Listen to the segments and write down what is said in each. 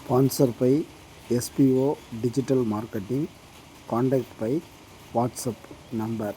Sponsor by SPO Digital Marketing. Contact by WhatsApp number.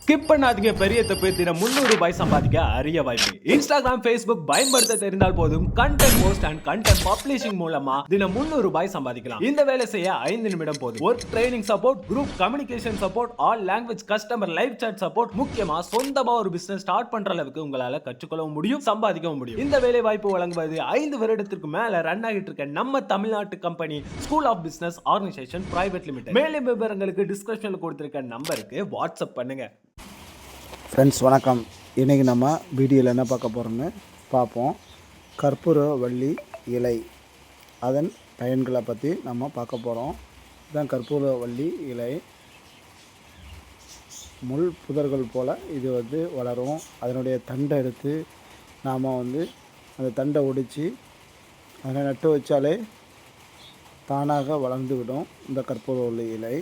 Skip பண்ணாதீங்க. பெரிய தப்பு. தினம் ₹300 சம்பாதிக்க அரிய வாய்ப்பு. இன்ஸ்டாகிராம், ஃபேஸ்புக் பயன்படுத்த தெரிந்தால் போதும். Content post and content publishing மூலமா தினம் ₹300 சம்பாதிக்கலாம். இந்த வேலை செய்ய 5 நிமிடம் போதும். Work training support, group communication support, all language customer live chat support, முக்கியமா சொந்தமா ஒரு பிசினஸ் ஸ்டார்ட் பண்ற அளவுக்கு உங்களால கற்றுக்கொள்ளவும் முடியும், சம்பாதிக்கவும் முடியும். இந்த வேலை வாய்ப்பு வழங்குவது 5 வருடத்திற்கு மேல ரன் ஆகிட்டு இருக்க நம்ம தமிழ்நாட்டு company school of business organisation private limited. மேலும் விவரங்களுக்கு டிஸ்கிரிப்ஷன்ல கொடுத்திருக்க நம்பருக்கு வாட்ஸ்அப் பண்ணுங்க. ஃப்ரெண்ட்ஸ் வணக்கம். இன்றைக்கி நம்ம வீடியோவில் என்ன பார்க்க போகிறோம்னு பார்ப்போம். கற்பூரவள்ளி இலை, அதன் பயன்களை பற்றி நம்ம பார்க்க போகிறோம். இதுதான் கற்பூரவள்ளி இலை. முள் புதர்கள் போல் இது வளரும். அதனுடைய தண்டை எடுத்து நாம் அந்த தண்டை ஒடித்து அதை நட்டு வச்சாலே தானாக வளர்ந்து விடும் இந்த கற்பூரவள்ளி இலை.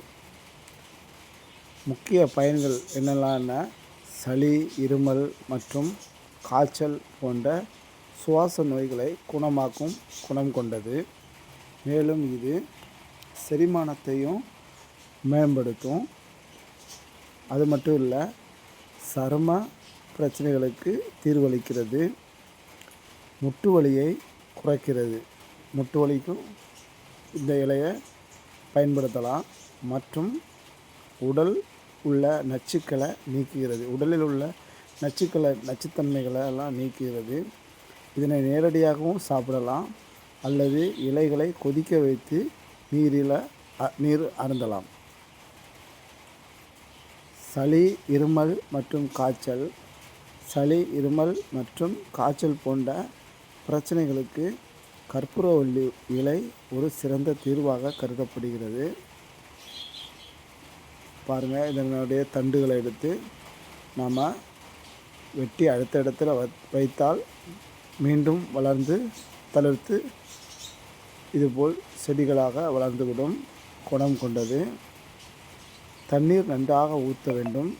முக்கிய பயன்கள் என்னெல்லாம்னா சளி, இருமல் மற்றும் காய்ச்சல் போன்ற சுவாச நோய்களை குணமாக்கும் குணம் கொண்டது. மேலும் இது செரிமானத்தையும் மேம்படுத்தும். அது மட்டும் இல்லை, சரும பிரச்சனைகளுக்கு தீர்வளிக்கிறது. முட்டு வலியை குறைக்கிறது. முட்டு வலிக்கும் இந்த இலையை பயன்படுத்தலாம். மற்றும் உடல் உள்ள நச்சுக்களை நீக்குகிறது. உடலில் உள்ள நச்சுத்தன்மைகளை எல்லாம் நீக்குகிறது. இதனை நேரடியாகவும் சாப்பிடலாம் அல்லது இலைகளை கொதிக்க வைத்து நீர் அருந்தலாம். சளி, இருமல் மற்றும் காய்ச்சல். சளி, இருமல் மற்றும் காய்ச்சல் போன்ற பிரச்சனைகளுக்கு கற்பூரவள்ளி இலை ஒரு சிறந்த தீர்வாக கருதப்படுகிறது. பாருங்கள், இதனுடைய தண்டுகளை எடுத்து நாம் வெட்டி அடுத்த இடத்துல வைத்தால் மீண்டும் வளர்ந்து தளிர்த்து இதுபோல் செடிகளாக வளர்ந்துவிடும் குணம் கொண்டது. தண்ணீர் நன்றாக ஊற்ற வேண்டும்.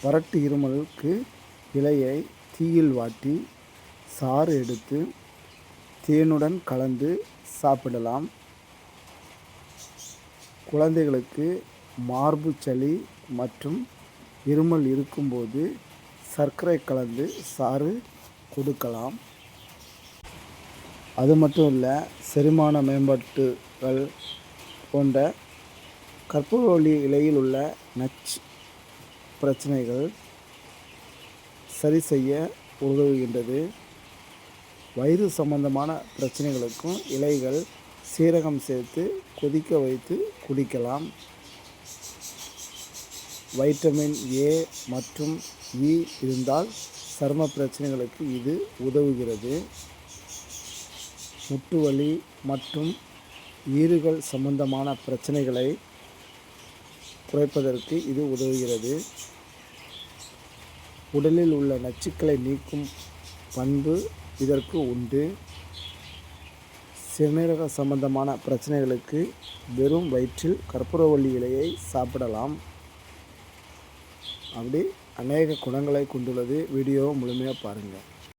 வறட்டு இருமலுக்கு இலையை தீயில் வாட்டி சாறு எடுத்து தேனுடன் கலந்து சாப்பிடலாம். குழந்தைகளுக்கு மார்பு சளி மற்றும் இருமல் இருக்கும்போது சர்க்கரை கலந்து சாறு கொடுக்கலாம். அது மட்டும் இல்லை, செரிமான மேம்பாட்டுகள் போன்ற கற்பூரவள்ளி இலையில் உள்ள நச்சு பிரச்சனைகள் சரி செய்ய உதவுகின்றது. வயிறு சம்பந்தமான பிரச்சனைகளுக்கும் இலைகள் சீரகம் சேர்த்து கொதிக்க வைத்து குடிக்கலாம். வைட்டமின் ஏ மற்றும் இ இருந்தால் சரும பிரச்சனைகளுக்கு இது உதவுகிறது. முட்டு வலி மற்றும் ஈறுகள் சம்பந்தமான பிரச்சனைகளை குறைப்பதற்கு இது உதவுகிறது. உடலில் உள்ள நச்சுக்களை நீக்கும் பண்பு இதற்கு உண்டு. சிறுநீரக சம்பந்தமான பிரச்சனைகளுக்கு வெறும் வயிற்றில் கற்பூரவள்ளி இலையை சாப்பிடலாம். அப்படி அநேக குணங்களை கொண்டுள்ளது. வீடியோவை முழுமையாக பாருங்கள்.